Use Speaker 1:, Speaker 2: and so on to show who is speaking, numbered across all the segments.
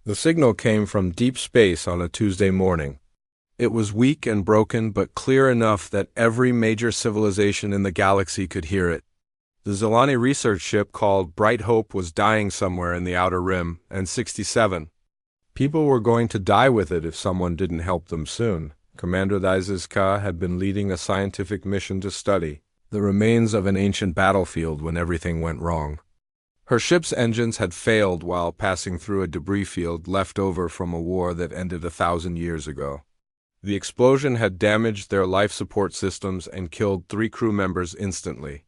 Speaker 1: The signal came from deep space on a Tuesday morning. It was weak and broken, but clear enough that every major civilization in the galaxy could hear it. The Zilani research ship called Bright Hope was dying somewhere in the Outer Rim, and 67. People were going to die with it if someone didn't help them soon. Commander Daiziska had been leading a scientific mission to study the remains of an ancient battlefield when everything went wrong. Her ship's engines had failed while passing through a debris field left over from a war that ended 1,000 years ago. The explosion had damaged their life support systems and killed 3 crew members instantly.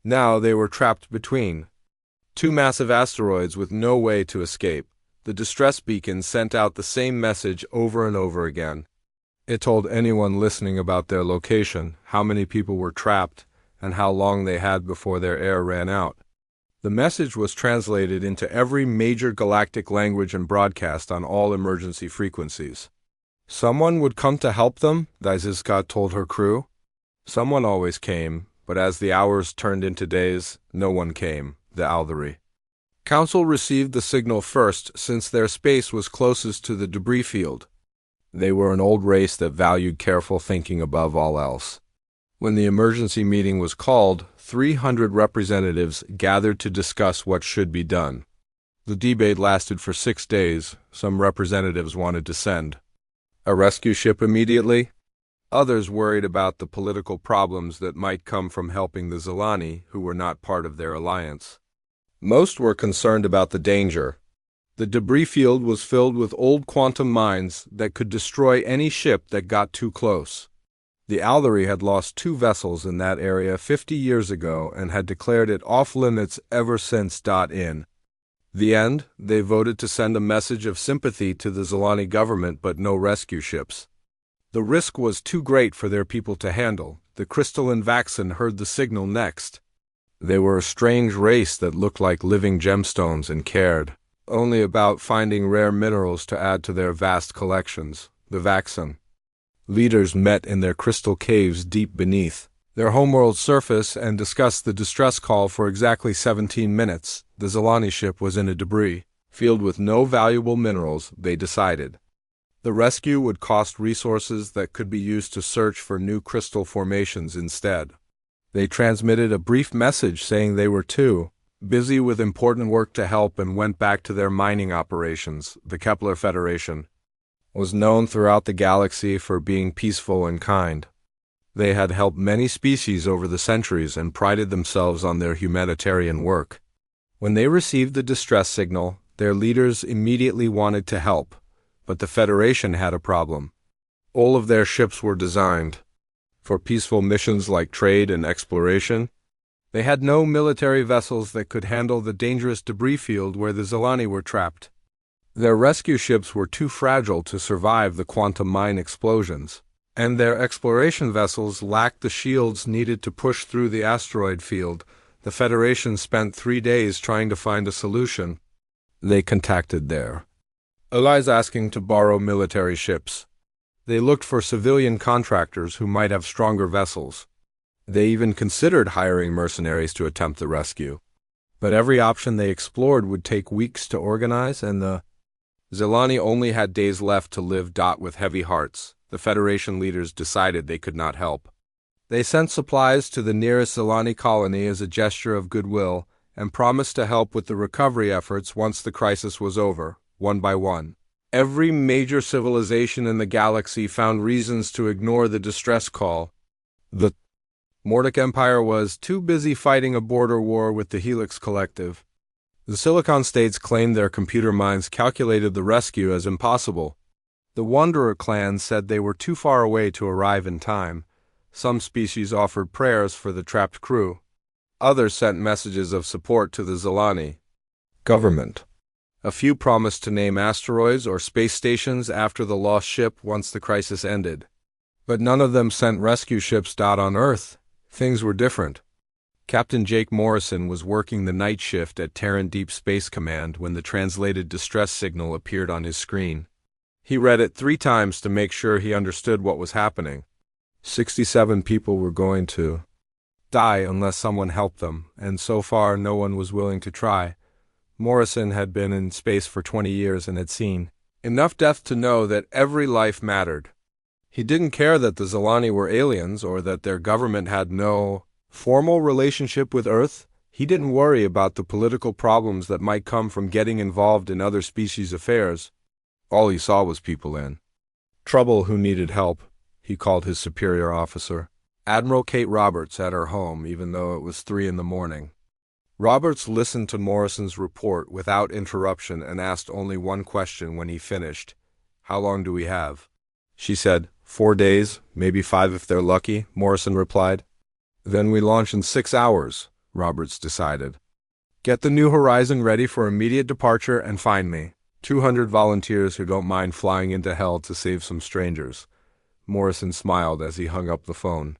Speaker 1: Now they were trapped between 2 massive asteroids with no way to escape. The distress beacon sent out the same message over and over again. It told anyone listening about their location, how many people were trapped, and how long they had before their air ran out. The message was translated into every major galactic language and broadcast on all emergency frequencies. Someone would come to help them, Daiziska told her crew. Someone always came, but as the hours turned into days, no one came, the Aldari. Council received the signal first since their space was closest to the debris field. They were an old race that valued careful thinking above all else. When the emergency meeting was called, 300 representatives gathered to discuss what should be done. The debate lasted for 6 days. Some representatives wanted to send a rescue ship immediately. Others worried about the political problems that might come from helping the Zilani, who were not part of their alliance. Most were concerned about the danger. The debris field was filled with old quantum mines that could destroy any ship that got too close. The Aldari had lost 2 vessels in that area 50 years ago and had declared it off-limits ever since. In the end, they voted to send a message of sympathy to the Zilani government, but no rescue ships. The risk was too great for their people to handle. The crystalline Vaxen heard the signal next. They were a strange race that looked like living gemstones and cared only about finding rare minerals to add to their vast collections. The Vaxen leaders met in their crystal caves deep beneath their homeworld surface and discussed the distress call for exactly 17 minutes. The Zilani ship was in a debris field with no valuable minerals, they decided. The rescue would cost resources that could be used to search for new crystal formations instead. They transmitted a brief message saying they were too busy with important work to help and went back to their mining operations. The Kepler Federation was known throughout the galaxy for being peaceful and kind. They had helped many species over the centuries and prided themselves on their humanitarian work. When they received the distress signal, their leaders immediately wanted to help, but the Federation had a problem. All of their ships were designed for peaceful missions like trade and exploration. They had no military vessels that could handle the dangerous debris field where the Zilani were trapped. Their rescue ships were too fragile to survive the quantum mine explosions, and their exploration vessels lacked the shields needed to push through the asteroid field. The Federation spent 3 days trying to find a solution. They contacted their allies asking to borrow military ships. They looked for civilian contractors who might have stronger vessels. They even considered hiring mercenaries to attempt the rescue. But every option they explored would take weeks to organize, and the Zilani only had days left to live. With heavy hearts, the Federation leaders decided they could not help. They sent supplies to the nearest Zilani colony as a gesture of goodwill and promised to help with the recovery efforts once the crisis was over, one by one. Every major civilization in the galaxy found reasons to ignore the distress call. The Mordic Empire was too busy fighting a border war with the Helix Collective. The Silicon States claimed their computer minds calculated the rescue as impossible. The Wanderer clan said they were too far away to arrive in time. Some species offered prayers for the trapped crew. Others sent messages of support to the Zilani government. A few promised to name asteroids or space stations after the lost ship once the crisis ended. But none of them sent rescue ships. On Earth, things were different. Captain Jake Morrison was working the night shift at Terran Deep Space Command when the translated distress signal appeared on his screen. He read it 3 times to make sure he understood what was happening. 67 people were going to die unless someone helped them, and so far no one was willing to try. Morrison had been in space for 20 years and had seen enough death to know that every life mattered. He didn't care that the Zilani were aliens or that their government had no formal relationship with Earth. He didn't worry about the political problems that might come from getting involved in other species' affairs. All he saw was people in trouble who needed help. He called his superior officer, Admiral Kate Roberts, at her home, even though it was 3 a.m. Roberts listened to Morrison's report without interruption and asked only one question when he finished. "How long do we have?" She said, 4 days, maybe 5 if they're lucky, Morrison replied. "Then we launch in 6 hours, Roberts decided. "Get the New Horizon ready for immediate departure and find me 200 volunteers who don't mind flying into hell to save some strangers." Morrison smiled as he hung up the phone.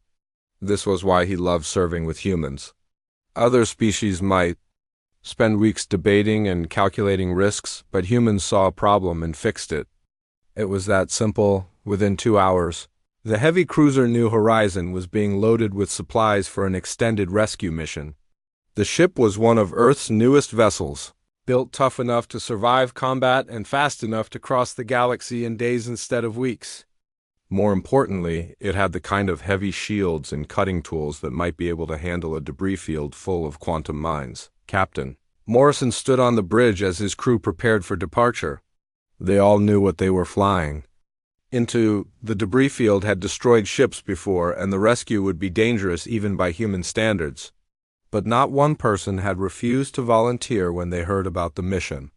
Speaker 1: This was why he loved serving with humans. Other species might spend weeks debating and calculating risks, but humans saw a problem and fixed it. It was that simple. Within 2 hours, the heavy cruiser New Horizon was being loaded with supplies for an extended rescue mission. The ship was one of Earth's newest vessels, built tough enough to survive combat and fast enough to cross the galaxy in days instead of weeks. More importantly, it had the kind of heavy shields and cutting tools that might be able to handle a debris field full of quantum mines. Captain Morrison stood on the bridge as his crew prepared for departure. They all knew what they were flying into. The debris field had destroyed ships before, and the rescue would be dangerous even by human standards. But not one person had refused to volunteer when they heard about the mission.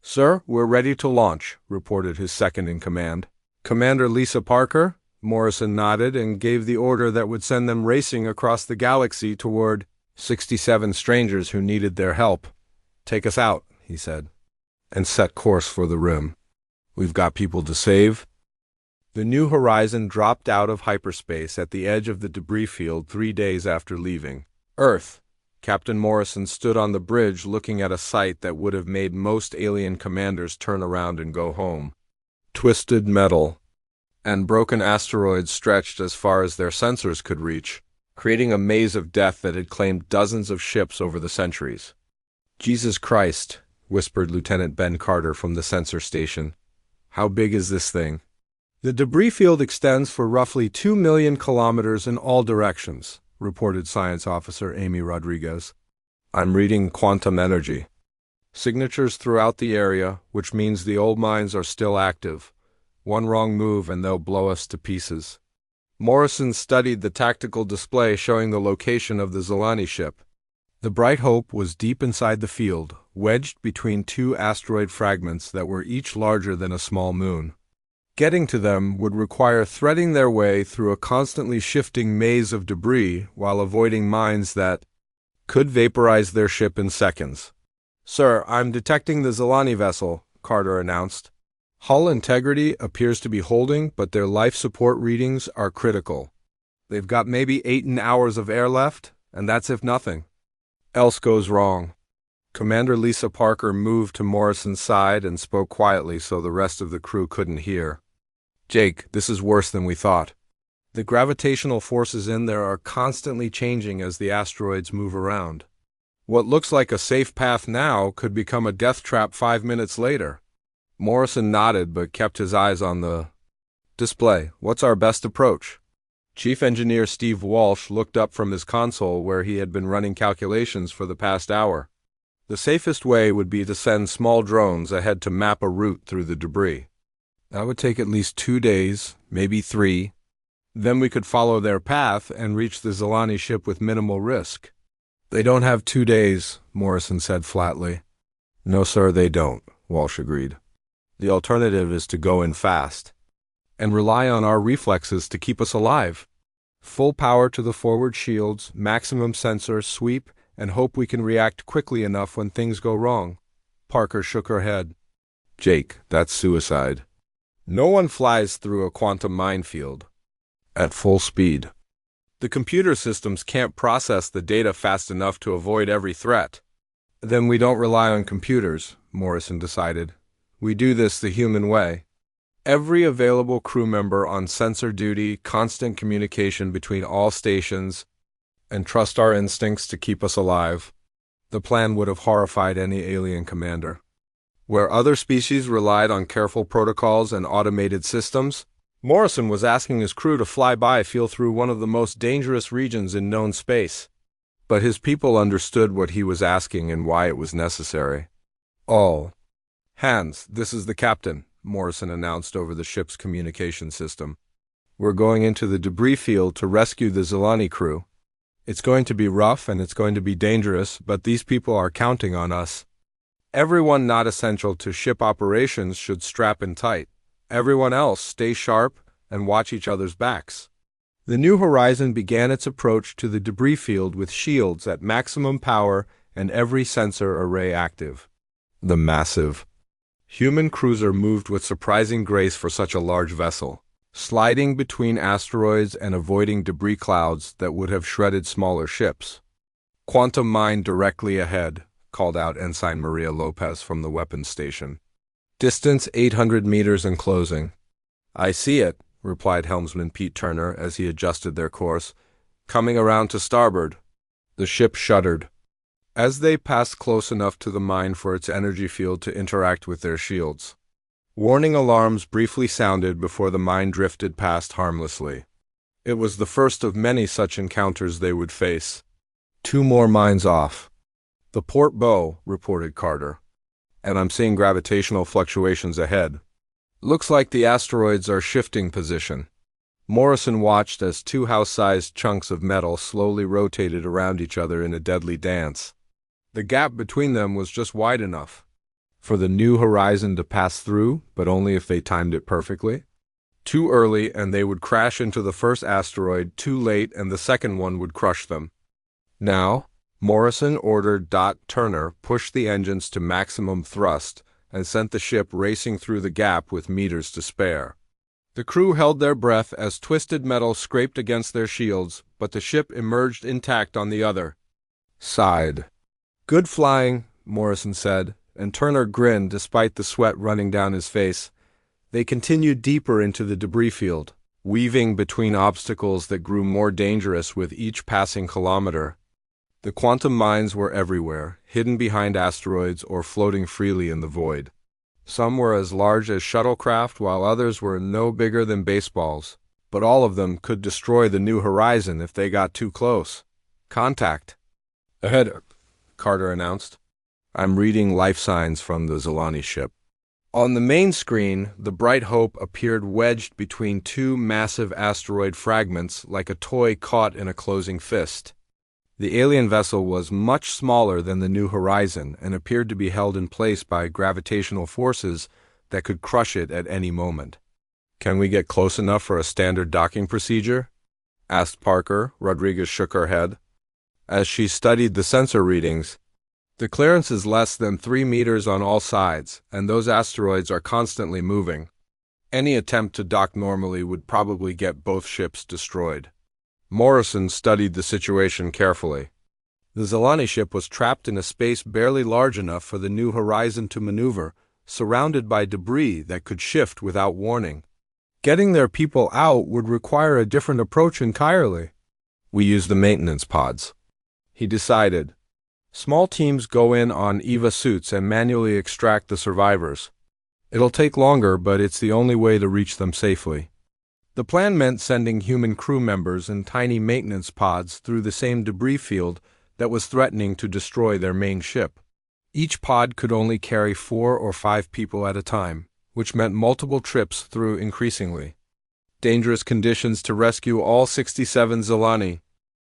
Speaker 1: "Sir, we're ready to launch," reported his second-in-command, Commander Lisa Parker. Morrison nodded and gave the order that would send them racing across the galaxy toward 67 strangers who needed their help. "Take us out," he said, "and set course for the rim. We've got people to save." The New Horizon dropped out of hyperspace at the edge of the debris field 3 days after leaving Earth. Captain Morrison stood on the bridge looking at a sight that would have made most alien commanders turn around and go home. Twisted metal and broken asteroids stretched as far as their sensors could reach, creating a maze of death that had claimed dozens of ships over the centuries. "Jesus Christ," whispered Lieutenant Ben Carter from the sensor station. "How big is this thing?" "The debris field extends for roughly 2 million kilometers in all directions," reported Science Officer Amy Rodriguez. "I'm reading quantum energy signatures throughout the area, which means the old mines are still active. One wrong move and they'll blow us to pieces." Morrison studied the tactical display showing the location of the Zilani ship. The Bright Hope was deep inside the field, wedged between 2 asteroid fragments that were each larger than a small moon. Getting to them would require threading their way through a constantly shifting maze of debris while avoiding mines that could vaporize their ship in seconds. "Sir, I'm detecting the Zilani vessel," Carter announced. "Hull integrity appears to be holding, but their life support readings are critical. They've got maybe 8 hours of air left, and that's if nothing else goes wrong." Commander Lisa Parker moved to Morrison's side and spoke quietly so the rest of the crew couldn't hear. "Jake, this is worse than we thought. The gravitational forces in there are constantly changing as the asteroids move around. What looks like a safe path now could become a death trap 5 minutes later." Morrison nodded but kept his eyes on the display. "What's our best approach?" Chief Engineer Steve Walsh looked up from his console where he had been running calculations for the past hour. "The safest way would be to send small drones ahead to map a route through the debris. That would take at least 2 days, maybe 3. Then we could follow their path and reach the Zilani ship with minimal risk." "They don't have 2 days," Morrison said flatly. "No, sir, they don't," Walsh agreed. "The alternative is to go in fast and rely on our reflexes to keep us alive. Full power to the forward shields, maximum sensor sweep, and hope we can react quickly enough when things go wrong." Parker shook her head. "Jake, that's suicide. No one flies through a quantum minefield at full speed. The computer systems can't process the data fast enough to avoid every threat." "Then we don't rely on computers," Morrison decided. "We do this the human way. Every available crew member on sensor duty, constant communication between all stations, and trust our instincts to keep us alive." The plan would have horrified any alien commander. Where other species relied on careful protocols and automated systems, Morrison was asking his crew to fly by feel through one of the most dangerous regions in known space. But his people understood what he was asking and why it was necessary. "All hands, this is the captain," Morrison announced over the ship's communication system. "We're going into the debris field to rescue the Zilani crew. It's going to be rough and it's going to be dangerous, but these people are counting on us. Everyone not essential to ship operations should strap in tight. Everyone else stay sharp and watch each other's backs." The New Horizon began its approach to the debris field with shields at maximum power and every sensor array active. The massive human cruiser moved with surprising grace for such a large vessel, sliding between asteroids and avoiding debris clouds that would have shredded smaller ships. "Quantum mine directly ahead," called out Ensign Maria Lopez from the weapons station. "Distance 800 meters and closing." "I see it," replied Helmsman Pete Turner as he adjusted their course. "Coming around to starboard." The ship shuddered. As they passed close enough to the mine for its energy field to interact with their shields, warning alarms briefly sounded before the mine drifted past harmlessly. It was the first of many such encounters they would face. "2 more mines off. The port bow," reported Carter. "And I'm seeing gravitational fluctuations ahead. Looks like the asteroids are shifting position." Morrison watched as 2 house-sized chunks of metal slowly rotated around each other in a deadly dance. The gap between them was just wide enough for the New Horizon to pass through, but only if they timed it perfectly. Too early and they would crash into the first asteroid, too late and the second one would crush them. Now, Morrison ordered Turner push the engines to maximum thrust and sent the ship racing through the gap with meters to spare. The crew held their breath as twisted metal scraped against their shields, but the ship emerged intact on the other side. "Good flying," Morrison said, and Turner grinned despite the sweat running down his face. They continued deeper into the debris field, weaving between obstacles that grew more dangerous with each passing kilometer. The quantum mines were everywhere, hidden behind asteroids or floating freely in the void. Some were as large as shuttlecraft, while others were no bigger than baseballs. But all of them could destroy the New Horizon if they got too close. "Contact ahead," Carter announced. "I'm reading life signs from the Zilani ship." On the main screen, the Bright Hope appeared wedged between 2 massive asteroid fragments like a toy caught in a closing fist. The alien vessel was much smaller than the New Horizon and appeared to be held in place by gravitational forces that could crush it at any moment. "Can we get close enough for a standard docking procedure?" asked Parker. Rodriguez shook her head. As she studied the sensor readings, "The clearance is less than 3 meters on all sides, and those asteroids are constantly moving. Any attempt to dock normally would probably get both ships destroyed." Morrison studied the situation carefully. The Zilani ship was trapped in a space barely large enough for the New Horizon to maneuver, surrounded by debris that could shift without warning. Getting their people out would require a different approach entirely. "We use the maintenance pods," he decided. "Small teams go in on EVA suits and manually extract the survivors. It'll take longer, but it's the only way to reach them safely." The plan meant sending human crew members in tiny maintenance pods through the same debris field that was threatening to destroy their main ship. Each pod could only carry 4 or 5 people at a time, which meant multiple trips through increasingly dangerous conditions to rescue all 67 Zilani.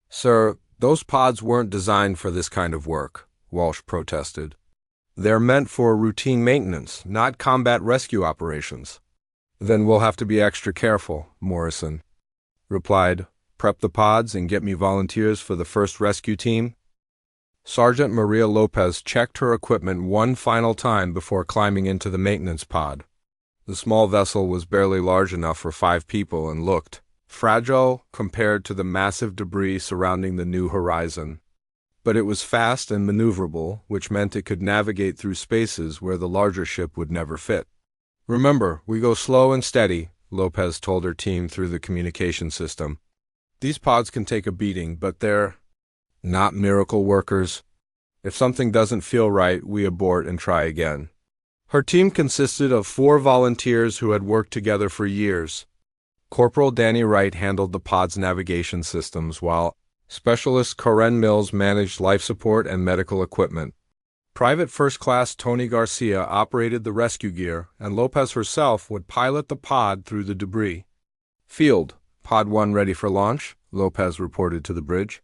Speaker 1: "Sir, those pods weren't designed for this kind of work," Walsh protested. "They're meant for routine maintenance, not combat rescue operations." "Then we'll have to be extra careful," Morrison replied. "Prep the pods and get me volunteers for the first rescue team." Sergeant Maria Lopez checked her equipment one final time before climbing into the maintenance pod. The small vessel was barely large enough for 5 people and looked fragile compared to the massive debris surrounding the New Horizon. But it was fast and maneuverable, which meant it could navigate through spaces where the larger ship would never fit. "Remember, we go slow and steady," Lopez told her team through the communication system. "These pods can take a beating, but they're not miracle workers." If something doesn't feel right, we abort and try again. Her team consisted of 4 volunteers who had worked together for years. Corporal Danny Wright handled the pod's navigation systems, while Specialist Karen Mills managed life support and medical equipment. Private First Class Tony Garcia operated the rescue gear, and Lopez herself would pilot the pod through the debris. "Field, Pod 1 ready for launch," Lopez reported to the bridge.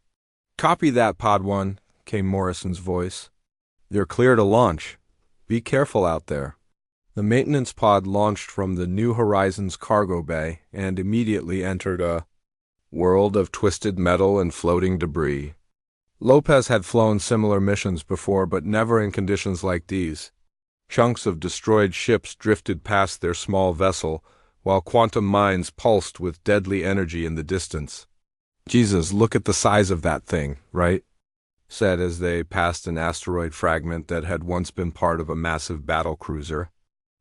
Speaker 1: "Copy that, Pod 1, came Morrison's voice. "You're clear to launch. Be careful out there." The maintenance pod launched from the New Horizons cargo bay and immediately entered a world of twisted metal and floating debris. Lopez had flown similar missions before, but never in conditions like these. Chunks of destroyed ships drifted past their small vessel, while quantum mines pulsed with deadly energy in the distance. "Jesus, look at the size of that thing, right?" said as they passed an asteroid fragment that had once been part of a massive battle cruiser.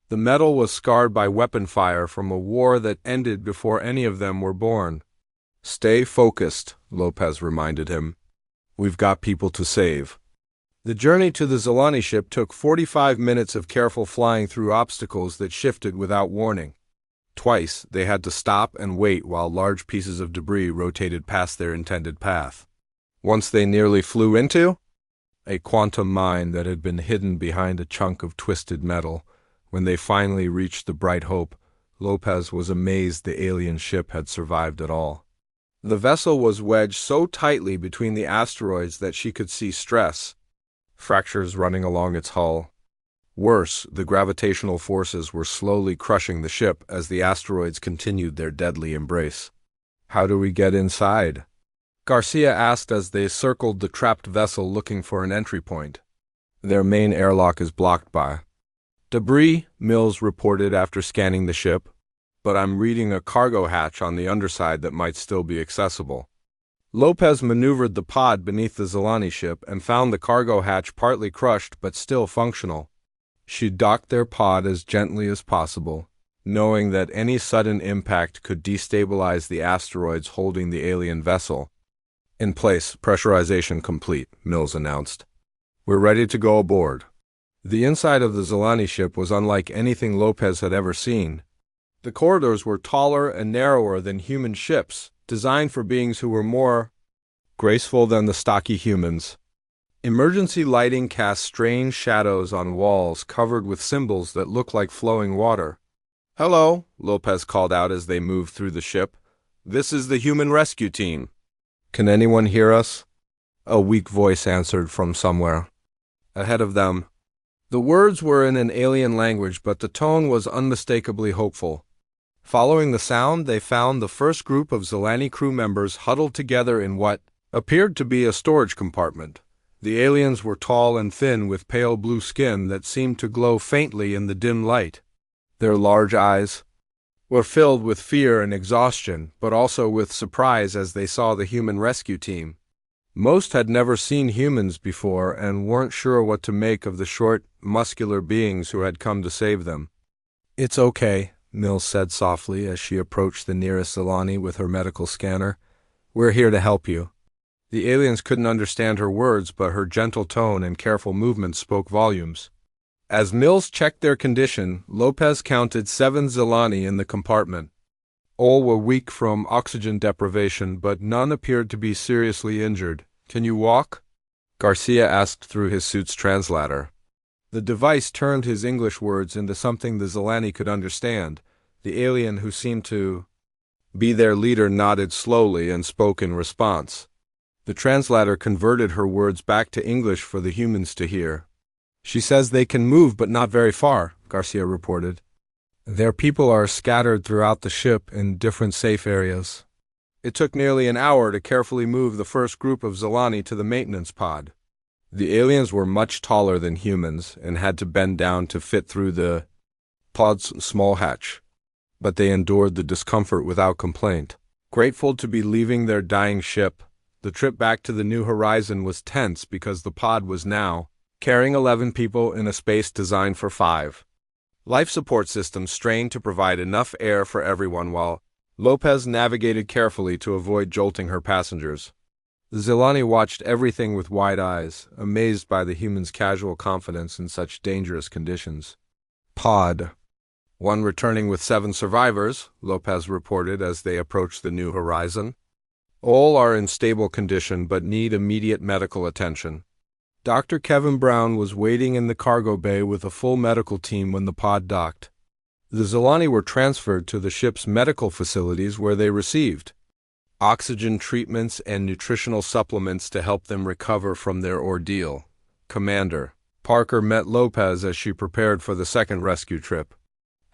Speaker 1: The metal was scarred by weapon fire from a war that ended before any of them were born. "Stay focused," Lopez reminded him. "We've got people to save." The journey to the Zolani ship took 45 minutes of careful flying through obstacles that shifted without warning. Twice, they had to stop and wait while large pieces of debris rotated past their intended path. Once they nearly flew into a quantum mine that had been hidden behind a chunk of twisted metal. When they finally reached the Bright Hope, Lopez was amazed the alien ship had survived at all. The vessel was wedged so tightly between the asteroids that she could see stress, fractures running along its hull. Worse, the gravitational forces were slowly crushing the ship as the asteroids continued their deadly embrace. "How do we get inside?" Garcia asked as they circled the trapped vessel looking for an entry point. "Their main airlock is blocked by debris," Mills reported after scanning the ship, "but I'm reading a cargo hatch on the underside that might still be accessible." Lopez maneuvered the pod beneath the Zolani ship and found the cargo hatch partly crushed but still functional. She docked their pod as gently as possible, knowing that any sudden impact could destabilize the asteroids holding the alien vessel. "In place, pressurization complete," Mills announced. "We're ready to go aboard." The inside of the Zolani ship was unlike anything Lopez had ever seen. The corridors were taller and narrower than human ships, designed for beings who were more graceful than the stocky humans. Emergency lighting cast strange shadows on walls covered with symbols that looked like flowing water. "Hello," Lopez called out as they moved through the ship. "This is the human rescue team." "Can anyone hear us?" a weak voice answered from somewhere ahead of them. The words were in an alien language, but the tone was unmistakably hopeful. Following the sound, they found the first group of Zolani crew members huddled together in what appeared to be a storage compartment. The aliens were tall and thin with pale blue skin that seemed to glow faintly in the dim light. Their large eyes were filled with fear and exhaustion, but also with surprise as they saw the human rescue team. Most had never seen humans before and weren't sure what to make of the short, muscular beings who had come to save them. "It's okay," Mills said softly as she approached the nearest Zolani with her medical scanner. "We're here to help you." The aliens couldn't understand her words, but her gentle tone and careful movements spoke volumes. As Mills checked their condition, Lopez counted 7 Zolani in the compartment. All were weak from oxygen deprivation, but none appeared to be seriously injured. "Can you walk?" Garcia asked through his suit's translator. The device turned his English words into something the Zolani could understand. The alien who seemed to be their leader nodded slowly and spoke in response. The translator converted her words back to English for the humans to hear. "She says they can move but not very far," Garcia reported. "Their people are scattered throughout the ship in different safe areas." It took nearly an hour to carefully move the first group of Zolani to the maintenance pod. The aliens were much taller than humans and had to bend down to fit through the pod's small hatch, but they endured the discomfort without complaint. Grateful to be leaving their dying ship, the trip back to the New Horizon was tense because the pod was now carrying 11 people in a space designed for 5. Life support systems strained to provide enough air for everyone while Lopez navigated carefully to avoid jolting her passengers. Zilani watched everything with wide eyes, amazed by the humans' casual confidence in such dangerous conditions. Pod. One returning with 7 survivors, Lopez reported as they approached the new horizon. All are in stable condition but need immediate medical attention. Dr. Kevin Brown was waiting in the cargo bay with a full medical team when the pod docked. The Zilani were transferred to the ship's medical facilities where they received oxygen treatments and nutritional supplements to help them recover from their ordeal. Commander Parker met Lopez as she prepared for the second rescue trip.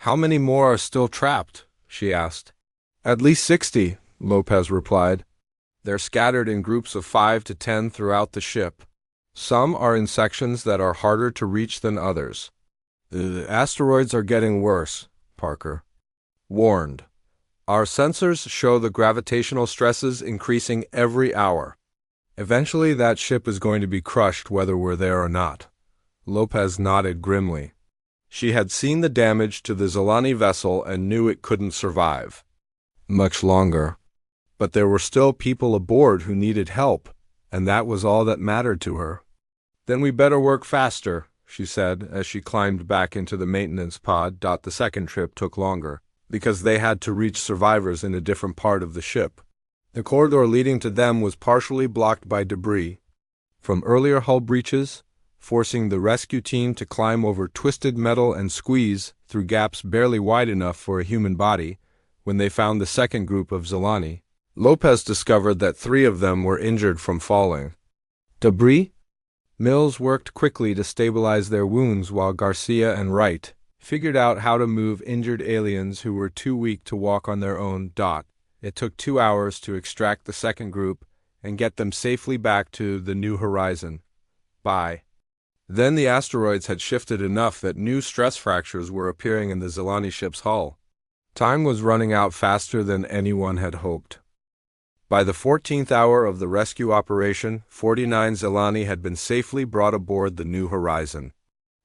Speaker 1: "How many more are still trapped?" she asked. "At least 60, Lopez replied. "They're scattered in groups of 5 to 10 throughout the ship. Some are in sections that are harder to reach than others. The asteroids are getting worse," Parker warned. "Our sensors show the gravitational stresses increasing every hour. Eventually that ship is going to be crushed whether we're there or not." Lopez nodded grimly. She had seen the damage to the Zilani vessel and knew it couldn't survive much longer. But there were still people aboard who needed help, and that was all that mattered to her. "Then we better work faster," she said as she climbed back into the maintenance pod. The second trip took longer, because they had to reach survivors in a different part of the ship. The corridor leading to them was partially blocked by debris from earlier hull breaches, forcing the rescue team to climb over twisted metal and squeeze through gaps barely wide enough for a human body. When they found the second group of Zilani, Lopez discovered that 3 of them were injured from falling. Debris? Mills worked quickly to stabilize their wounds while Garcia and Wright figured out how to move injured aliens who were too weak to walk on their own. It took 2 hours to extract the second group and get them safely back to the new horizon. Then the asteroids had shifted enough that new stress fractures were appearing in the Zilani ship's hull. Time was running out faster than anyone had hoped. By the 14th hour of the rescue operation, 49 Zilani had been safely brought aboard the new horizon.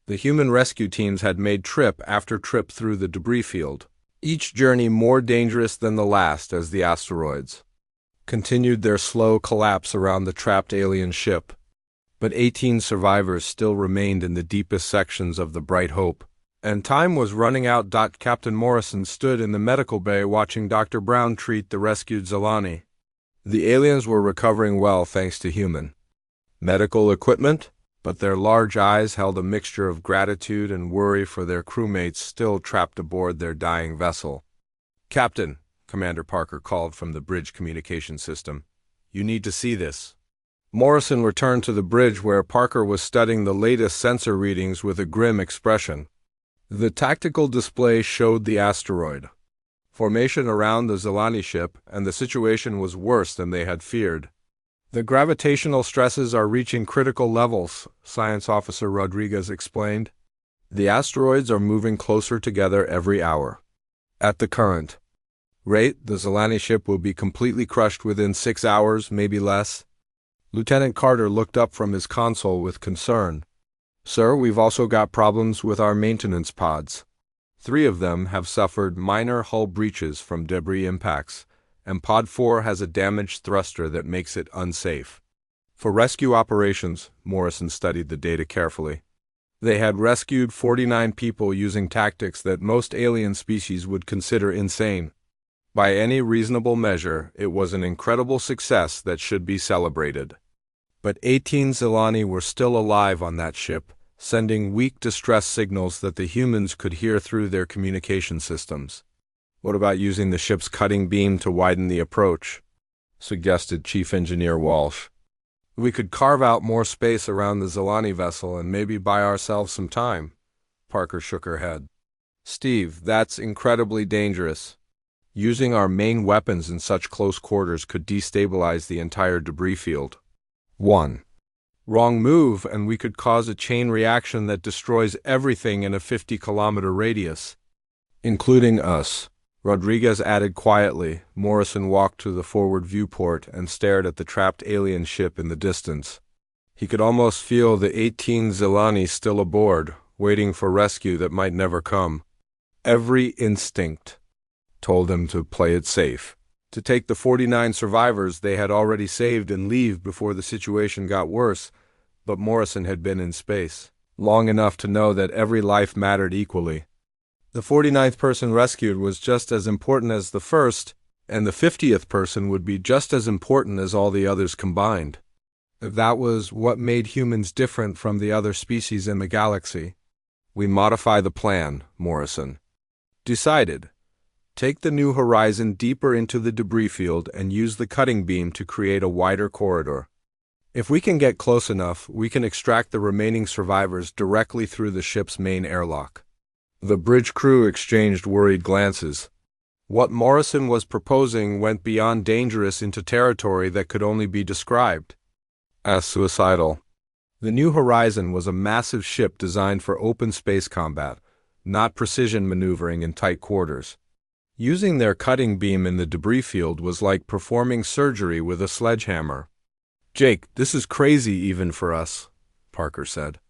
Speaker 1: The human rescue teams had made trip after trip through the debris field, each journey more dangerous than the last as the asteroids continued their slow collapse around the trapped alien ship. But 18 survivors still remained in the deepest sections of the Bright Hope, and time was running out. Captain Morrison stood in the medical bay watching Dr. Brown treat the rescued Zilani. The aliens were recovering well thanks to human medical equipment, but their large eyes held a mixture of gratitude and worry for their crewmates still trapped aboard their dying vessel. "Captain," Commander Parker called from the bridge communication system, "you need to see this." Morrison returned to the bridge where Parker was studying the latest sensor readings with a grim expression. The tactical display showed the asteroid formation around the Zilani ship, and the situation was worse than they had feared. "The gravitational stresses are reaching critical levels," Science Officer Rodriguez explained. "The asteroids are moving closer together every hour. At the current rate, the Zilani ship will be completely crushed within 6 hours, maybe less." Lieutenant Carter looked up from his console with concern. "Sir, we've also got problems with our maintenance pods. 3 of them have suffered minor hull breaches from debris impacts, and Pod 4 has a damaged thruster that makes it unsafe." For rescue operations, Morrison studied the data carefully. They had rescued 49 people using tactics that most alien species would consider insane. By any reasonable measure, it was an incredible success that should be celebrated. But 18 Zilani were still alive on that ship, sending weak distress signals that the humans could hear through their communication systems. "What about using the ship's cutting beam to widen the approach?" suggested Chief Engineer Walsh. "We could carve out more space around the Zilani vessel and maybe buy ourselves some time." Parker shook her head. "Steve, that's incredibly dangerous. Using our main weapons in such close quarters could destabilize the entire debris field. One wrong move and we could cause a chain reaction that destroys everything in a 50-kilometer radius, including us," Rodriguez added quietly. Morrison walked to the forward viewport and stared at the trapped alien ship in the distance. He could almost feel the 18 Zilani still aboard, waiting for rescue that might never come. Every instinct told him to play it safe. to take the 49 survivors they had already saved and leave before the situation got worse, but Morrison had been in space long enough to know that every life mattered equally. The 49th person rescued was just as important as the first, and the 50th person would be just as important as all the others combined. That was what made humans different from the other species in the galaxy. We modify the plan, Morrison decided. Take the New Horizon deeper into the debris field and use the cutting beam to create a wider corridor. If we can get close enough, we can extract the remaining survivors directly through the ship's main airlock. The bridge crew exchanged worried glances. What Morrison was proposing went beyond dangerous into territory that could only be described as suicidal. The New Horizon was a massive ship designed for open space combat, not precision maneuvering in tight quarters. Using their cutting beam in the debris field was like performing surgery with a sledgehammer. "Jake, this is crazy even for us," Parker said.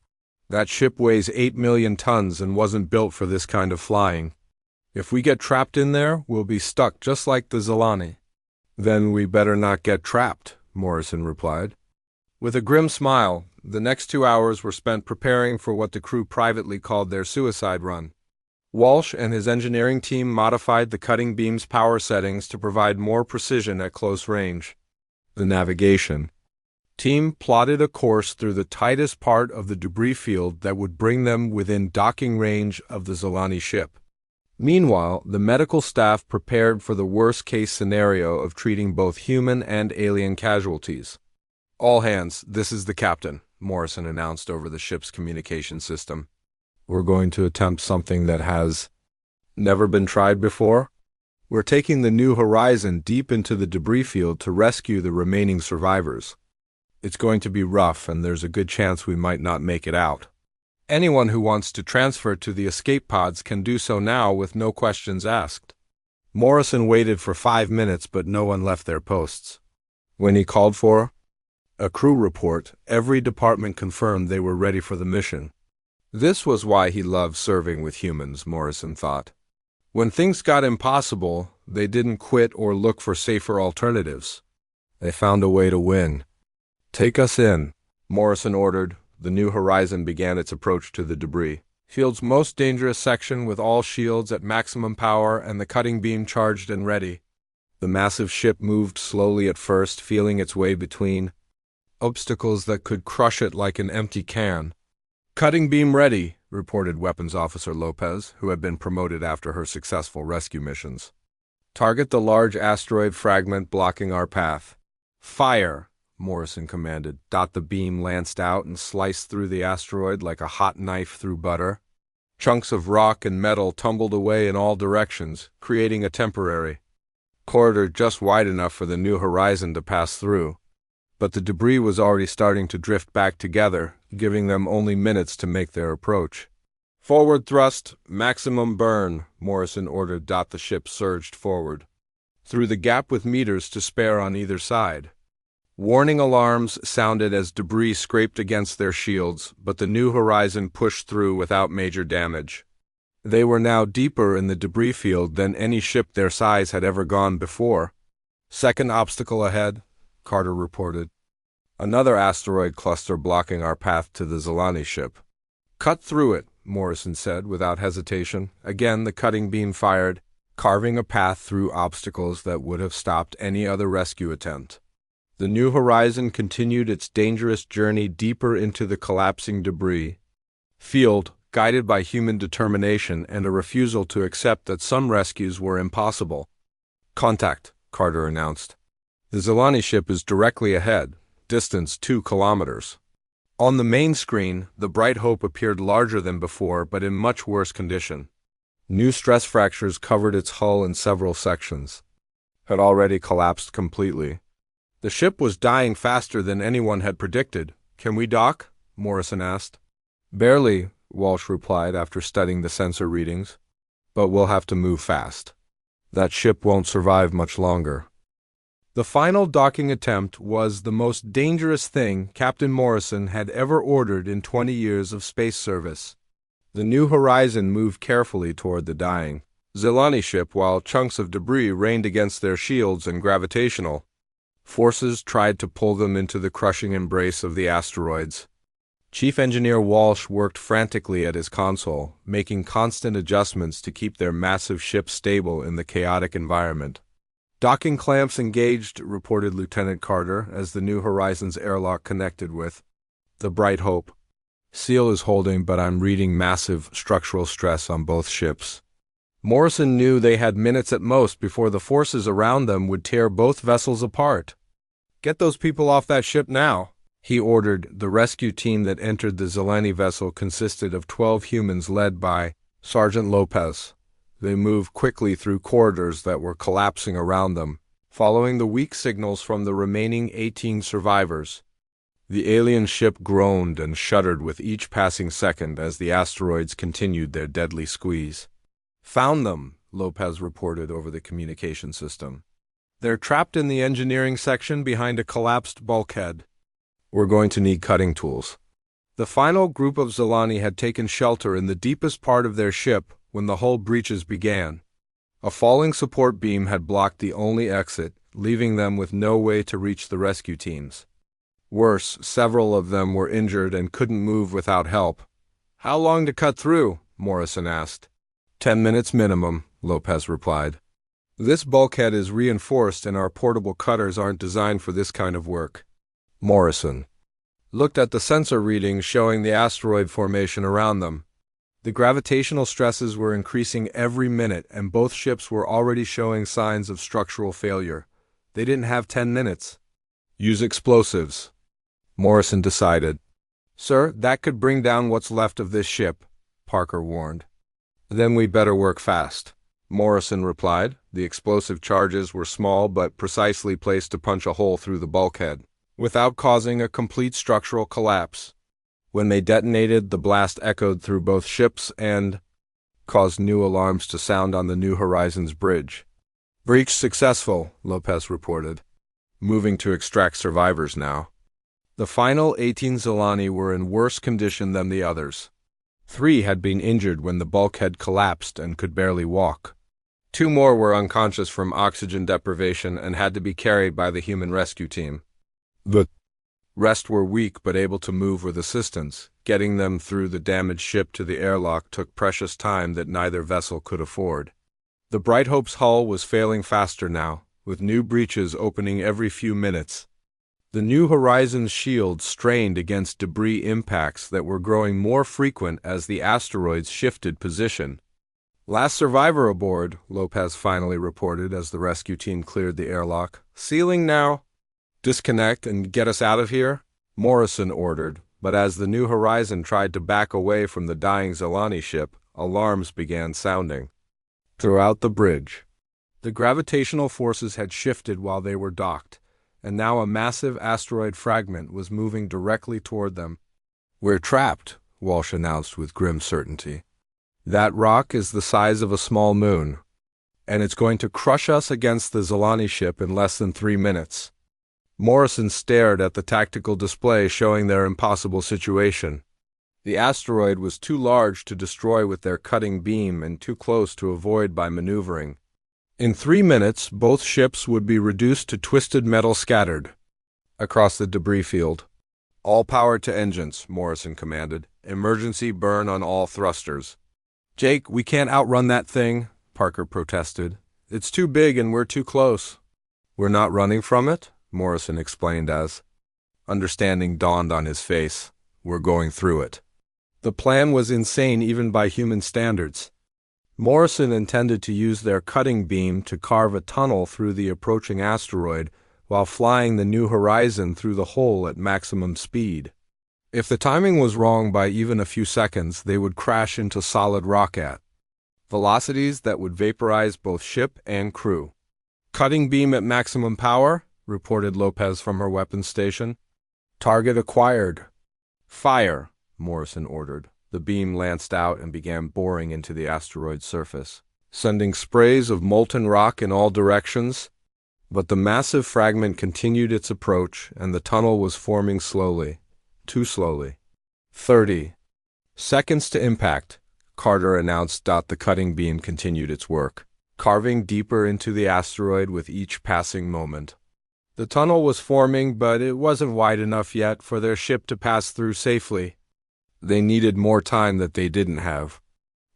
Speaker 1: "That ship weighs 8 million tons and wasn't built for this kind of flying. If we get trapped in there, we'll be stuck just like the Zilani." "Then we better not get trapped," Morrison replied. With a grim smile, the next 2 hours were spent preparing for what the crew privately called their suicide run. Walsh and his engineering team modified the cutting beam's power settings to provide more precision at close range. The navigation team plotted a course through the tightest part of the debris field that would bring them within docking range of the Zilani ship. Meanwhile, the medical staff prepared for the worst-case scenario of treating both human and alien casualties. "All hands, this is the captain," Morrison announced over the ship's communication system. "We're going to attempt something that has never been tried before. We're taking the New Horizon deep into the debris field to rescue the remaining survivors. It's going to be rough, and there's a good chance we might not make it out. Anyone who wants to transfer to the escape pods can do so now with no questions asked." Morrison waited for 5 minutes, but no one left their posts. When he called for a crew report, every department confirmed they were ready for the mission. This was why he loved serving with humans, Morrison thought. When things got impossible, they didn't quit or look for safer alternatives. They found a way to win. "Take us in," Morrison ordered. The New Horizon began its approach to the debris field's most dangerous section with all shields at maximum power and the cutting beam charged and ready. The massive ship moved slowly at first, feeling its way between obstacles that could crush it like an empty can. "Cutting beam ready," reported Weapons Officer Lopez, who had been promoted after her successful rescue missions. "Target the large asteroid fragment blocking our path." "Fire," Morrison commanded. The beam lanced out and sliced through the asteroid like a hot knife through butter. Chunks of rock and metal tumbled away in all directions, creating a temporary corridor just wide enough for the New Horizon to pass through. But the debris was already starting to drift back together, giving them only minutes to make their approach. "Forward thrust, maximum burn," Morrison ordered. The ship surged forward through the gap with meters to spare on either side. Warning alarms sounded as debris scraped against their shields, but the New Horizon pushed through without major damage. They were now deeper in the debris field than any ship their size had ever gone before. "Second obstacle ahead," Carter reported. "Another asteroid cluster blocking our path to the Zilani ship." "Cut through it," Morrison said without hesitation. Again the cutting beam fired, carving a path through obstacles that would have stopped any other rescue attempt. The New Horizon continued its dangerous journey deeper into the collapsing debris field, guided by human determination and a refusal to accept that some rescues were impossible. "Contact," Carter announced. "The Zilani ship is directly ahead, distance 2 kilometers. On the main screen, the Bright Hope appeared larger than before, but in much worse condition. New stress fractures covered its hull in several sections. Had already collapsed completely. The ship was dying faster than anyone had predicted. "Can we dock?" Morrison asked. "Barely," Walsh replied after studying the sensor readings. "But we'll have to move fast. That ship won't survive much longer." The final docking attempt was the most dangerous thing Captain Morrison had ever ordered in 20 years of space service. The New Horizon moved carefully toward the dying Zelani ship, while chunks of debris rained against their shields and gravitational forces tried to pull them into the crushing embrace of the asteroids. Chief Engineer Walsh worked frantically at his console, making constant adjustments to keep their massive ship stable in the chaotic environment. Docking clamps engaged, reported Lieutenant Carter as the New Horizons airlock connected with the Bright Hope. Seal is holding, but I'm reading massive structural stress on both ships. Morrison knew they had minutes at most before the forces around them would tear both vessels apart. "Get those people off that ship now," he ordered. The rescue team that entered the Zelani vessel consisted of 12 humans led by Sergeant Lopez. They moved quickly through corridors that were collapsing around them, following the weak signals from the remaining 18 survivors. The alien ship groaned and shuddered with each passing second as the asteroids continued their deadly squeeze. "Found them," Lopez reported over the communication system. "They're trapped in the engineering section behind a collapsed bulkhead. We're going to need cutting tools." The final group of Zelani had taken shelter in the deepest part of their ship when the hull breaches began. A falling support beam had blocked the only exit, leaving them with no way to reach the rescue teams. Worse, several of them were injured and couldn't move without help. "How long to cut through?" Morrison asked. 10 minutes minimum, Lopez replied. "This bulkhead is reinforced and our portable cutters aren't designed for this kind of work." Morrison looked at the sensor readings showing the asteroid formation around them. The gravitational stresses were increasing every minute and both ships were already showing signs of structural failure. They didn't have 10 minutes. "Use explosives," Morrison decided. "Sir, that could bring down what's left of this ship," Parker warned. "Then we better work fast," Morrison replied. The explosive charges were small but precisely placed to punch a hole through the bulkhead, without causing a complete structural collapse. When they detonated, the blast echoed through both ships and caused new alarms to sound on the New Horizons bridge. "Breach successful," Lopez reported. "Moving to extract survivors now." The final 18 Zelani were in worse condition than the others. 3 had been injured when the bulkhead collapsed and could barely walk. 2 more were unconscious from oxygen deprivation and had to be carried by the human rescue team. The rest were weak but able to move with assistance. Getting them through the damaged ship to the airlock took precious time that neither vessel could afford. The Bright Hope's hull was failing faster now, with new breaches opening every few minutes. The New Horizons shield strained against debris impacts that were growing more frequent as the asteroids shifted position. "Last survivor aboard," Lopez finally reported as the rescue team cleared the airlock. "Sealing now." "Disconnect and get us out of here," Morrison ordered, but as the New Horizon tried to back away from the dying Zelani ship, alarms began sounding throughout the bridge. The gravitational forces had shifted while they were docked, and now a massive asteroid fragment was moving directly toward them. "We're trapped," Walsh announced with grim certainty. "That rock is the size of a small moon, and it's going to crush us against the Zelani ship in less than 3 minutes. Morrison stared at the tactical display showing their impossible situation. The asteroid was too large to destroy with their cutting beam and too close to avoid by maneuvering. In 3 minutes, both ships would be reduced to twisted metal scattered across the debris field. "All power to engines," Morrison commanded. "Emergency burn on all thrusters." "Jake, we can't outrun that thing," Parker protested. "It's too big and we're too close." "We're not running from it," Morrison explained as understanding dawned on his face. "We're going through it." The plan was insane even by human standards. Morrison intended to use their cutting beam to carve a tunnel through the approaching asteroid while flying the New Horizon through the hole at maximum speed. If the timing was wrong by even a few seconds, they would crash into solid rock at velocities that would vaporize both ship and crew. "Cutting beam at maximum power," reported Lopez from her weapons station. "Target acquired." "Fire," Morrison ordered. The beam lanced out and began boring into the asteroid's surface, sending sprays of molten rock in all directions. But the massive fragment continued its approach, and the tunnel was forming slowly, too slowly. 30 seconds to impact, Carter announced. The cutting beam continued its work, carving deeper into the asteroid with each passing moment. The tunnel was forming, but it wasn't wide enough yet for their ship to pass through safely. They needed more time that they didn't have.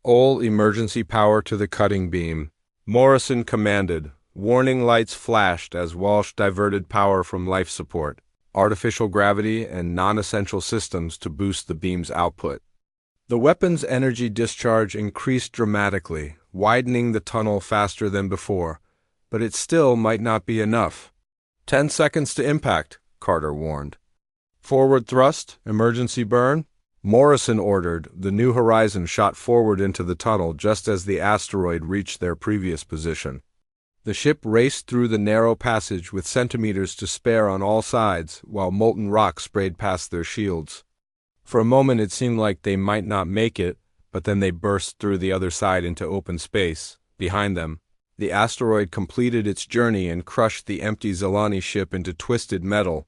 Speaker 1: All emergency power to the cutting beam, Morrison commanded. Warning lights flashed as Walsh diverted power from life support, artificial gravity, and non-essential systems to boost the beam's output. The weapon's energy discharge increased dramatically, widening the tunnel faster than before, but it still might not be enough. 10 seconds to impact, Carter warned. Forward thrust, emergency burn. Morrison ordered. The New Horizon shot forward into the tunnel just as the asteroid reached their previous position. The ship raced through the narrow passage with centimeters to spare on all sides, while molten rock sprayed past their shields. For a moment it seemed like they might not make it, but then they burst through the other side into open space. Behind them, the asteroid completed its journey and crushed the empty Zilani ship into twisted metal.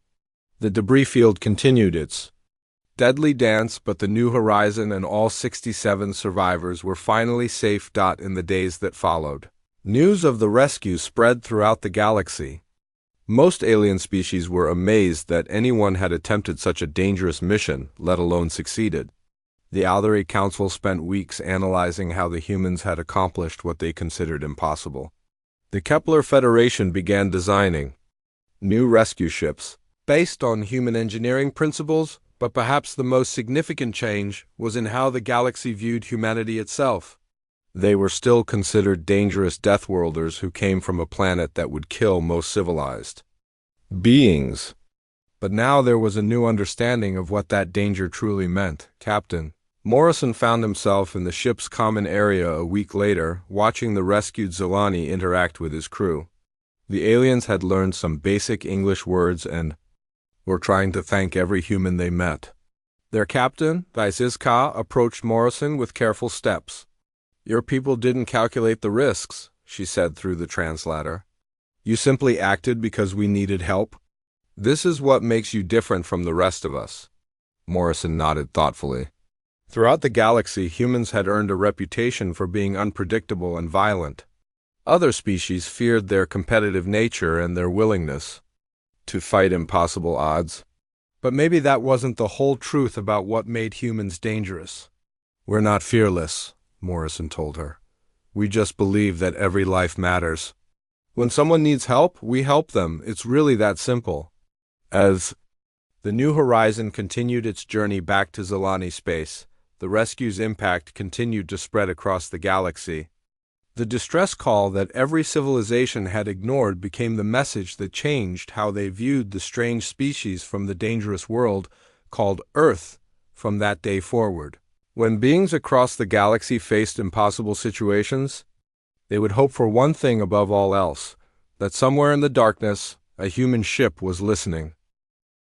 Speaker 1: The debris field continued its deadly dance, but the New Horizon and all 67 survivors were finally safe. In the days that followed, news of the rescue spread throughout the galaxy. Most alien species were amazed that anyone had attempted such a dangerous mission, let alone succeeded. The Aldery Council spent weeks analyzing how the humans had accomplished what they considered impossible. The Kepler Federation began designing new rescue ships, based on human engineering principles, but perhaps the most significant change was in how the galaxy viewed humanity itself. They were still considered dangerous Deathworlders who came from a planet that would kill most civilized beings. But now there was a new understanding of what that danger truly meant. Captain Morrison found himself in the ship's common area a week later, watching the rescued Zilani interact with his crew. The aliens had learned some basic English words and were trying to thank every human they met. Their captain, Vaisizka, approached Morrison with careful steps. "Your people didn't calculate the risks," she said through the translator. "You simply acted because we needed help. This is what makes you different from the rest of us." Morrison nodded thoughtfully. Throughout the galaxy, humans had earned a reputation for being unpredictable and violent. Other species feared their competitive nature and their willingness to fight impossible odds. But maybe that wasn't the whole truth about what made humans dangerous. "We're not fearless," Morrison told her. "We just believe that every life matters. When someone needs help, we help them. It's really that simple." As the New Horizon continued its journey back to Zilani space, the rescue's impact continued to spread across the galaxy. The distress call that every civilization had ignored became the message that changed how they viewed the strange species from the dangerous world called Earth from that day forward. When beings across the galaxy faced impossible situations, they would hope for one thing above all else, that somewhere in the darkness, a human ship was listening.